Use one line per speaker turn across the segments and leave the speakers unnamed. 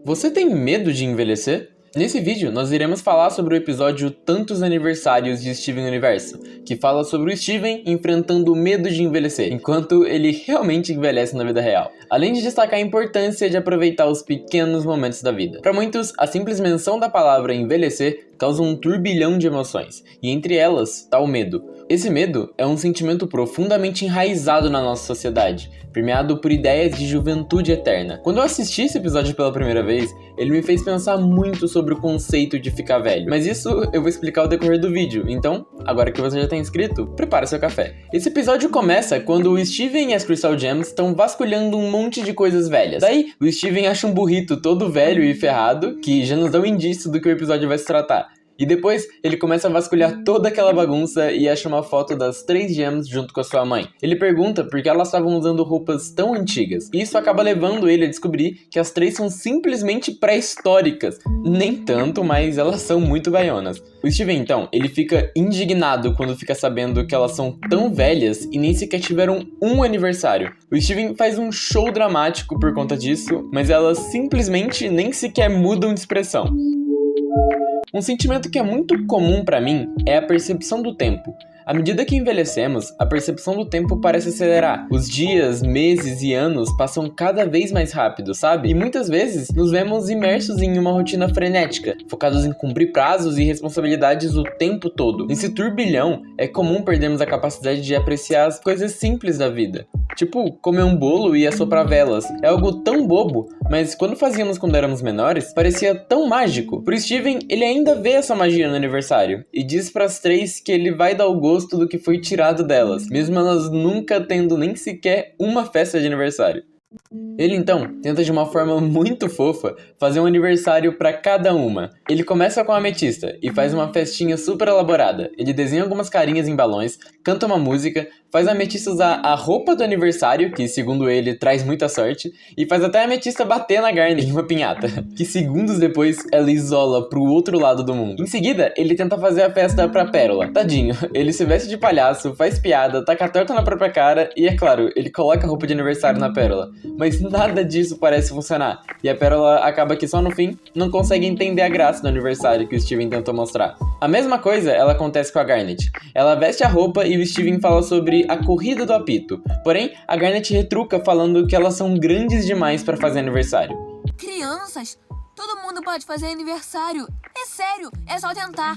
Você tem medo de envelhecer? Nesse vídeo, nós iremos falar sobre o episódio Tantos Aniversários de Steven Universo, que fala sobre o Steven enfrentando o medo de envelhecer, enquanto ele realmente envelhece na vida real. Além de destacar a importância de aproveitar os pequenos momentos da vida. Para muitos, a simples menção da palavra envelhecer causa um turbilhão de emoções, e entre elas está o medo. Esse medo é um sentimento profundamente enraizado na nossa sociedade, permeado por ideias de juventude eterna. Quando eu assisti esse episódio pela primeira vez, ele me fez pensar muito sobre o conceito de ficar velho. Mas isso eu vou explicar ao decorrer do vídeo, então, agora que você já está inscrito, prepare seu café. Esse episódio começa quando o Steven e as Crystal Gems estão vasculhando um monte de coisas velhas. Daí, o Steven acha um burrito todo velho e ferrado, que já nos dá um indício do que o episódio vai se tratar. E depois, ele começa a vasculhar toda aquela bagunça e acha uma foto das 3 Gems junto com a sua mãe. Ele pergunta por que elas estavam usando roupas tão antigas. E isso acaba levando ele a descobrir que as 3 são simplesmente pré-históricas. Nem tanto, mas elas são muito vaionas. O Steven, então, ele fica indignado quando fica sabendo que elas são tão velhas e nem sequer tiveram um aniversário. O Steven faz um show dramático por conta disso, mas elas simplesmente nem sequer mudam de expressão. Um sentimento que é muito comum pra mim é a percepção do tempo. À medida que envelhecemos, a percepção do tempo parece acelerar. Os dias, meses e anos passam cada vez mais rápido, sabe? E muitas vezes nos vemos imersos em uma rotina frenética, focados em cumprir prazos e responsabilidades o tempo todo. Nesse turbilhão, é comum perdermos a capacidade de apreciar as coisas simples da vida. Tipo, comer um bolo e assoprar velas. É algo tão bobo, mas quando fazíamos quando éramos menores, parecia tão mágico. Pro Steven, ele ainda vê essa magia no aniversário, e diz pras 3 que ele vai dar o gosto do que foi tirado delas, mesmo elas nunca tendo nem sequer uma festa de aniversário. Ele então tenta de uma forma muito fofa fazer um aniversário para cada uma. Ele começa com a ametista e faz uma festinha super elaborada. Ele desenha algumas carinhas em balões, canta uma música, faz a ametista usar a roupa do aniversário, que segundo ele traz muita sorte, e faz até a ametista bater na Garnet em uma pinhata, que segundos depois ela isola pro outro lado do mundo. Em seguida, ele tenta fazer a festa pra Pérola. Tadinho, ele se veste de palhaço, faz piada, taca a torta na própria cara e, é claro, ele coloca a roupa de aniversário na Pérola. Mas nada disso parece funcionar, e a Pérola acaba que só no fim não consegue entender a graça do aniversário que o Steven tentou mostrar. A mesma coisa ela acontece com a Garnet. Ela veste a roupa e o Steven fala sobre a corrida do apito. Porém, a Garnet retruca falando que elas são grandes demais para fazer aniversário.
Crianças, todo mundo pode fazer aniversário. É sério, é só tentar.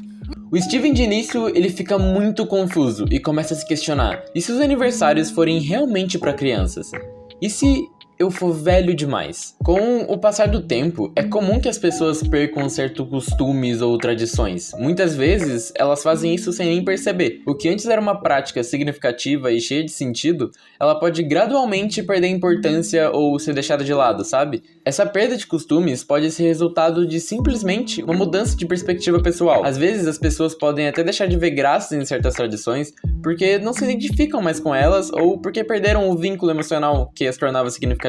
O Steven de início ele fica muito confuso e começa a se questionar. E se os aniversários forem realmente para crianças? E se eu for velho demais? Com o passar do tempo, é comum que as pessoas percam certos costumes ou tradições. Muitas vezes, elas fazem isso sem nem perceber. O que antes era uma prática significativa e cheia de sentido, ela pode gradualmente perder importância ou ser deixada de lado, sabe? Essa perda de costumes pode ser resultado de simplesmente uma mudança de perspectiva pessoal. Às vezes, as pessoas podem até deixar de ver graça em certas tradições porque não se identificam mais com elas ou porque perderam o vínculo emocional que as tornava significativas.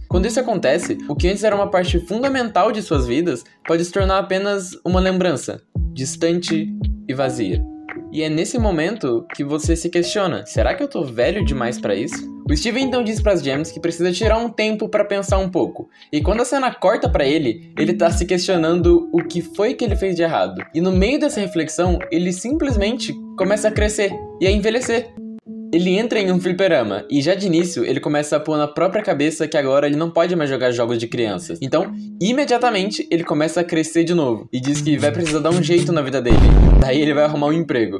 Quando isso acontece, o que antes era uma parte fundamental de suas vidas pode se tornar apenas uma lembrança, distante e vazia. E é nesse momento que você se questiona, será que eu tô velho demais pra isso? O Steven então diz pras Gems que precisa tirar um tempo pra pensar um pouco. E quando a cena corta pra ele tá se questionando o que foi que ele fez de errado. E no meio dessa reflexão, ele simplesmente começa a crescer e a envelhecer. Ele entra em um fliperama, e já de início ele começa a pôr na própria cabeça que agora ele não pode mais jogar jogos de crianças. Então, imediatamente, ele começa a crescer de novo, e diz que vai precisar dar um jeito na vida dele. Daí ele vai arrumar um emprego.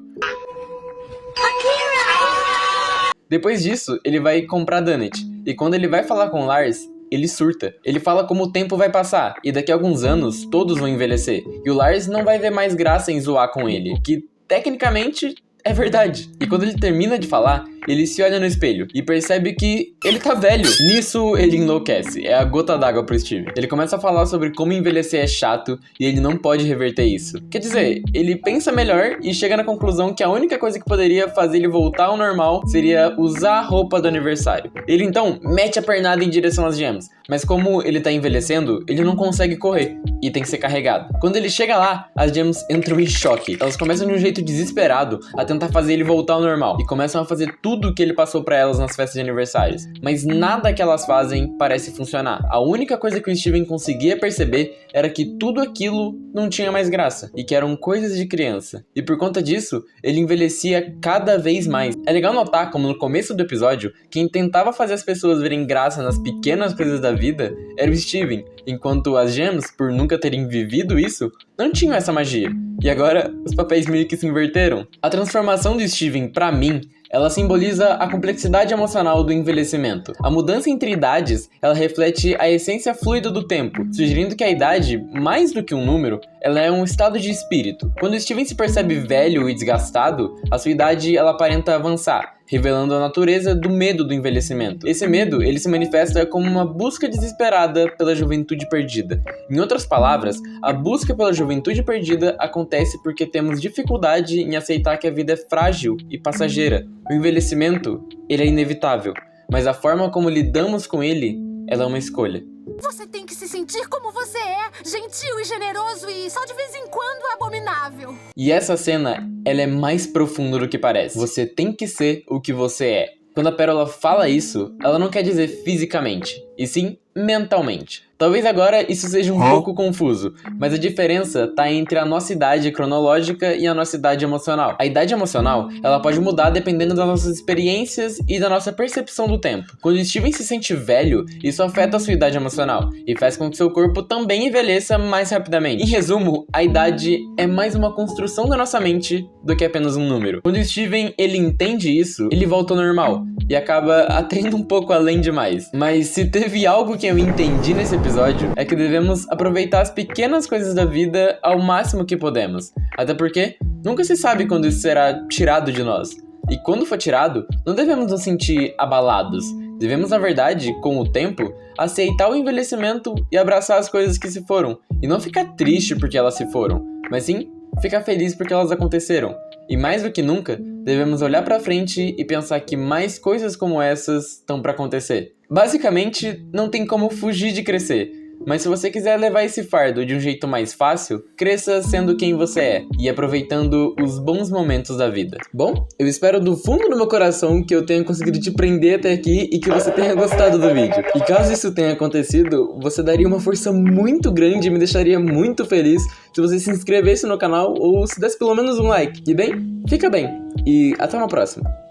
Depois disso, ele vai comprar Donut, e quando ele vai falar com Lars, ele surta. Ele fala como o tempo vai passar, e daqui a alguns anos, todos vão envelhecer. E o Lars não vai ver mais graça em zoar com ele, que, tecnicamente, é verdade. E quando ele termina de falar, ele se olha no espelho e percebe que ele tá velho. Nisso, ele enlouquece. É a gota d'água pro Steve. Ele começa a falar sobre como envelhecer é chato e ele não pode reverter isso. Quer dizer, ele pensa melhor e chega na conclusão que a única coisa que poderia fazer ele voltar ao normal seria usar a roupa do aniversário. Ele então mete a pernada em direção às Gems, mas como ele tá envelhecendo, ele não consegue correr e tem que ser carregado. Quando ele chega lá, as Gems entram em choque. Elas começam de um jeito desesperado a tentar fazer ele voltar ao normal e começam a fazer tudo tudo que ele passou pra elas nas festas de aniversários. Mas nada que elas fazem parece funcionar. A única coisa que o Steven conseguia perceber era que tudo aquilo não tinha mais graça, e que eram coisas de criança. E por conta disso, ele envelhecia cada vez mais. É legal notar como no começo do episódio, quem tentava fazer as pessoas verem graça nas pequenas coisas da vida era o Steven, enquanto as Gems, por nunca terem vivido isso, não tinham essa magia. E agora, os papéis meio que se inverteram. A transformação do Steven, pra mim, ela simboliza a complexidade emocional do envelhecimento. A mudança entre idades, ela reflete a essência fluida do tempo, sugerindo que a idade, mais do que um número, ela é um estado de espírito. Quando Steven se percebe velho e desgastado, a sua idade ela aparenta avançar, revelando a natureza do medo do envelhecimento. Esse medo, ele se manifesta como uma busca desesperada pela juventude perdida. Em outras palavras, a busca pela juventude perdida acontece porque temos dificuldade em aceitar que a vida é frágil e passageira. O envelhecimento, ele é inevitável, mas a forma como lidamos com ele, ela é uma escolha.
Você tem que se sentir como você é, gentil e generoso e só de vez em quando abominável.
E essa cena, ela é mais profunda do que parece. Você tem que ser o que você é. Quando a Pérola fala isso, ela não quer dizer fisicamente, e sim mentalmente. Talvez agora isso seja um pouco confuso, mas a diferença tá entre a nossa idade cronológica e a nossa idade emocional. A idade emocional, ela pode mudar dependendo das nossas experiências e da nossa percepção do tempo. Quando Steven se sente velho, isso afeta a sua idade emocional e faz com que seu corpo também envelheça mais rapidamente. Em resumo, a idade é mais uma construção da nossa mente do que apenas um número. Quando Steven, ele entende isso, ele volta ao normal e acaba até indo um pouco além demais. Mas se teve algo que eu entendi nesse episódio, é que devemos aproveitar as pequenas coisas da vida ao máximo que podemos. Até porque nunca se sabe quando isso será tirado de nós. E quando for tirado, não devemos nos sentir abalados. Devemos, na verdade, com o tempo, aceitar o envelhecimento e abraçar as coisas que se foram. E não ficar triste porque elas se foram, mas sim ficar feliz porque elas aconteceram. E mais do que nunca, devemos olhar pra frente e pensar que mais coisas como essas estão pra acontecer. Basicamente, não tem como fugir de crescer. Mas se você quiser levar esse fardo de um jeito mais fácil, cresça sendo quem você é e aproveitando os bons momentos da vida. Bom, eu espero do fundo do meu coração que eu tenha conseguido te prender até aqui e que você tenha gostado do vídeo. E caso isso tenha acontecido, você daria uma força muito grande e me deixaria muito feliz se você se inscrevesse no canal ou se desse pelo menos um like. E bem, fica bem e até uma próxima.